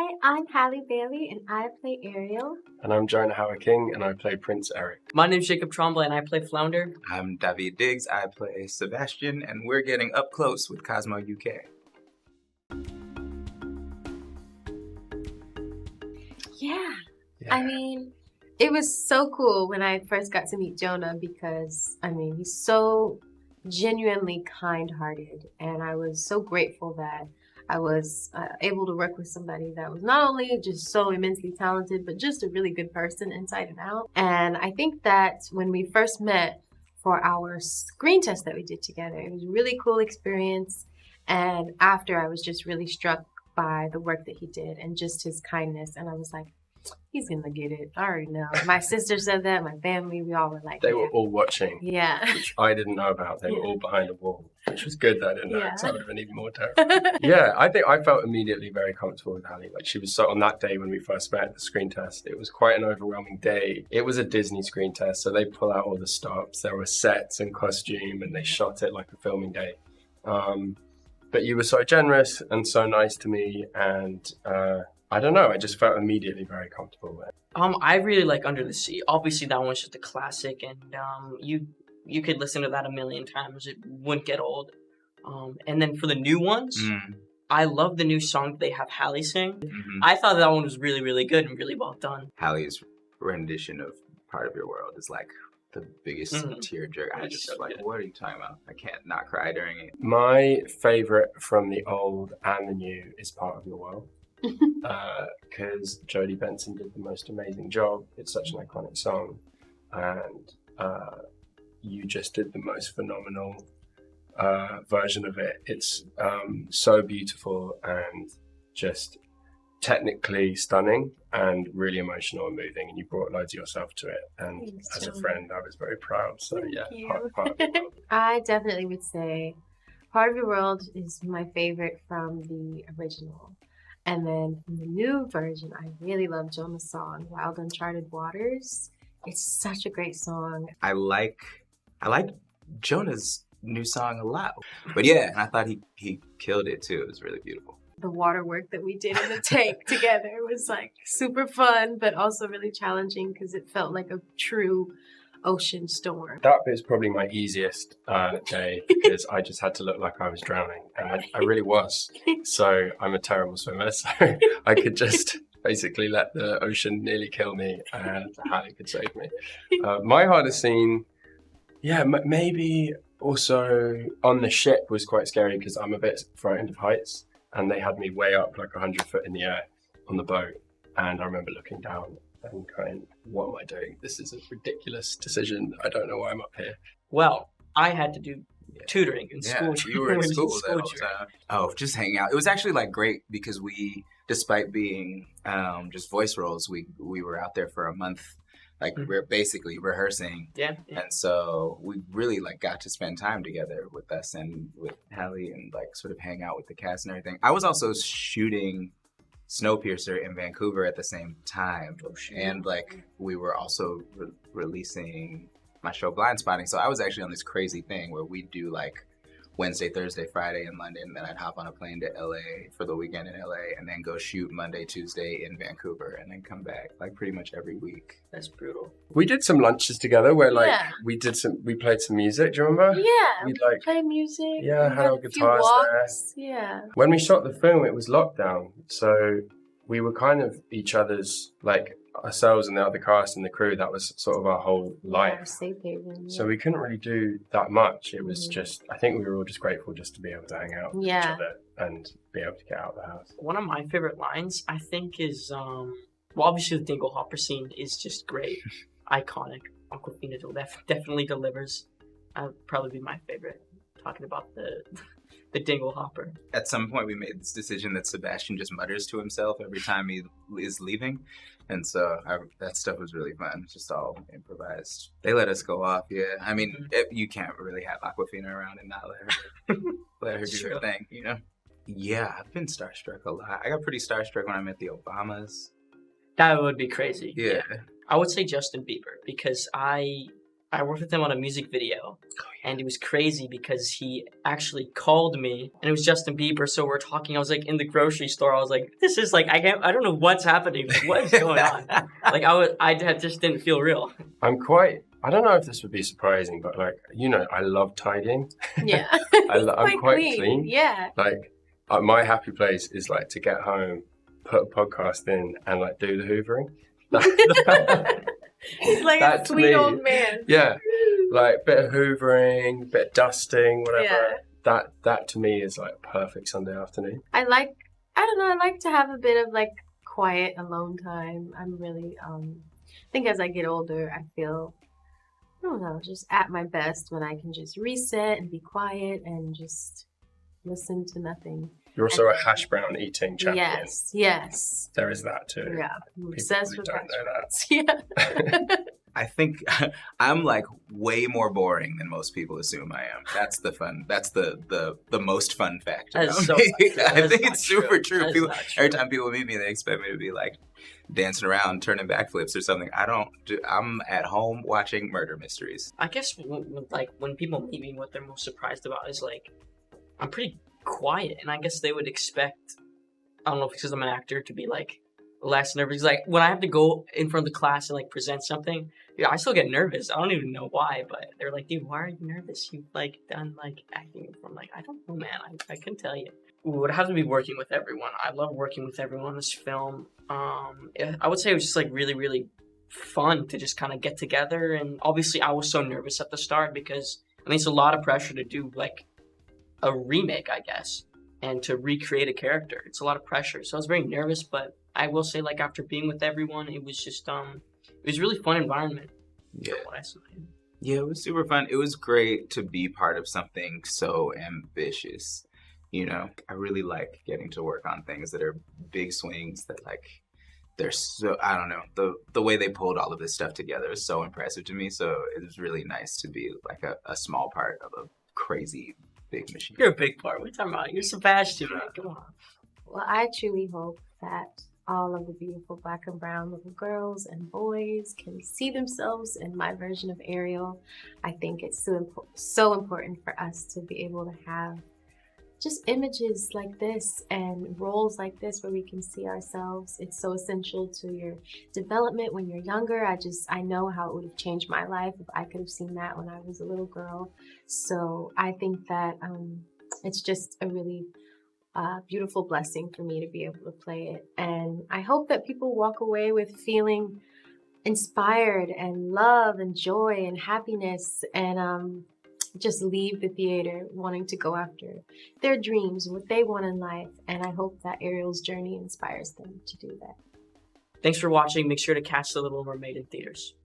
Hi, I'm Halle Bailey and I play Ariel. And I'm Jonah Hauer-King and I play Prince Eric. My name's Jacob Tremblay and I play Flounder. I'm Daveed Diggs, I play Sebastian, and we're getting up close with Cosmo UK. Yeah. I mean, it was so cool when I first got to meet Jonah because, he's so genuinely kind-hearted, and I was so grateful that I was able to work with somebody that was not only just so immensely talented, but just a really good person inside and out. And I think that when we first met for our screen test that we did together, it was a really cool experience. And after, I was just really struck by the work that he did and just his kindness. And I was like, he's gonna get it. I already know. My sister said that, my family, we all were like, They were all watching. Yeah. Which I didn't know about. They were all behind a wall, which was good that I didn't know, because I would have been even more terrified. I think I felt immediately very comfortable with Halle. Like, she was so, on that day when we first met, the screen test, it was quite an overwhelming day. It was a Disney screen test, so they pull out all the stops. There were sets and costume, and they shot it like a filming day. But you were so generous and so nice to me, and I don't know, I just felt immediately very comfortable with it. I really like Under the Sea. Obviously, that one's just a classic, and you could listen to that a million times. It wouldn't get old. And then for the new ones, I love the new song that they have Halle sing. I thought that one was really, really good and really well done. Halle's rendition of Part of Your World is like the biggest tearjerker. I just like, what are you talking about? I can't not cry during it. My favorite from the old and the new is Part of Your World. Because Jodie Benson did the most amazing job. It's such an iconic song, and you just did the most phenomenal version of it. It's so beautiful and just technically stunning and really emotional and moving, and you brought loads of yourself to it, and Thanks, as a John. friend I was very proud. So Thank yeah, you. part of the world. I definitely would say Part of Your World is my favorite from the original. And then from the new version, I really love Jonah's song, Wild Uncharted Waters. It's such a great song. I like Jonah's new song a lot. But yeah, and I thought he killed it too. It was really beautiful. The water work that we did in the tank together was like super fun, but also really challenging because it felt like a true ocean storm. That is probably my easiest day, because I just had to look like I was drowning, and I really was. So I'm a terrible swimmer, so I could just basically let the ocean nearly kill me, and Halle could save me. My hardest scene, maybe also on the ship was quite scary because I'm a bit frightened of heights, and they had me way up like 100 foot in the air on the boat, and I remember looking down and going, what am I doing? This is a ridiculous decision. I don't know why I'm up here. Well, I had to do tutoring in school. You were in school that whole tutoring. time. Oh, just hanging out. It was actually like great because we, despite being just voice roles, we were out there for a month. Like we're basically rehearsing. Yeah. And so we really like got to spend time together with us and with Halle and like sort of hang out with the cast and everything. I was also shooting Snowpiercer in Vancouver at the same time. And like we were also releasing my show Blind Spotting. So I was actually on this crazy thing where we'd do like Wednesday, Thursday, Friday in London, then I'd hop on a plane to LA for the weekend in LA, and then go shoot Monday, Tuesday in Vancouver, and then come back like pretty much every week. That's brutal. We did some lunches together where like we played some music. Do you remember? Yeah, we play music. Yeah, had our a few guitars walks. there. Yeah. When we shot the film, it was lockdown, so we were kind of each other's, like ourselves and the other cast and the crew. That was sort of our whole life. Our safe haven. So we couldn't really do that much. It was just, I think we were all just grateful just to be able to hang out with each other and be able to get out of the house. One of my favorite lines, I think, is well, obviously the Dingle Hopper scene is just great, iconic. Awkwafina definitely delivers. Would probably be my favorite. Talking about the Dingle Hopper. At some point, we made this decision that Sebastian just mutters to himself every time he is leaving. And so that stuff was really fun. It's just all improvised. They let us go off, yeah. I mean, you can't really have Awkwafina around and not let her do her thing, you know? Yeah, I've been starstruck a lot. I got pretty starstruck when I met the Obamas. That would be crazy. Yeah. I would say Justin Bieber, because I I worked with him on a music video, and it was crazy because he actually called me, and it was Justin Bieber. So we're talking. I was like in the grocery store. I was like, "This is like I don't know what's happening. What is going on?" Like I just didn't feel real. I don't know if this would be surprising, but like, I love tidying. Yeah. I'm quite clean. Yeah. Like, my happy place is like to get home, put a podcast in, and like do the hoovering. He's like a sweet old man. Yeah, like bit of hoovering, bit of dusting, whatever. Yeah. That to me is like a perfect Sunday afternoon. I like to have a bit of like quiet alone time. I'm really I think as I get older, I feel, I don't know, just at my best when I can just reset and be quiet and just listen to nothing. You're also a hash brown eating champion. Yes. There is that too. Yeah, I'm obsessed with don't know that. Yeah. I think I'm like way more boring than most people assume I am. That's the fun. That's the most fun fact. That is so me. not true. I think it's super true. That is People, not true. every time people meet me, they expect me to be like dancing around, turning backflips or something. I don't. I'm at home watching murder mysteries. I guess when people meet me, what they're most surprised about is like I'm pretty quiet, and I guess they would expect, I don't know if it's because I'm an actor, to be like less nervous. Like when I have to go in front of the class and like present something, I still get nervous. I don't even know why, but they're like, "Dude, why are you nervous? You've like done like acting." I'm like, I don't know, man. I couldn't tell you. Ooh, it has to be working with everyone. I love working with everyone in this film. I would say it was just like really, really fun to just kind of get together. And obviously, I was so nervous at the start because it's a lot of pressure to do like a remake, I guess, and to recreate a character. It's a lot of pressure. So I was very nervous, but I will say, like, after being with everyone, it was just it was a really fun environment. Yeah. What I saw. Yeah, it was super fun. It was great to be part of something so ambitious. I really like getting to work on things that are big swings that like they're so, I don't know, the way they pulled all of this stuff together is so impressive to me. So it was really nice to be like a small part of a crazy big machine. You're a big part. What are you talking about? You're Sebastian, man. Come on. Well, I truly hope that all of the beautiful Black and brown little girls and boys can see themselves in my version of Ariel. I think it's so important for us to be able to have just images like this and roles like this where we can see ourselves. It's so essential to your development when you're younger. I know how it would have changed my life if I could have seen that when I was a little girl. So I think that it's just a really beautiful blessing for me to be able to play it. And I hope that people walk away with feeling inspired and love and joy and happiness, and just leave the theater wanting to go after their dreams, what they want in life. And I hope that Ariel's journey inspires them to do that. Thanks for watching. Make sure to catch The Little Mermaid in theaters.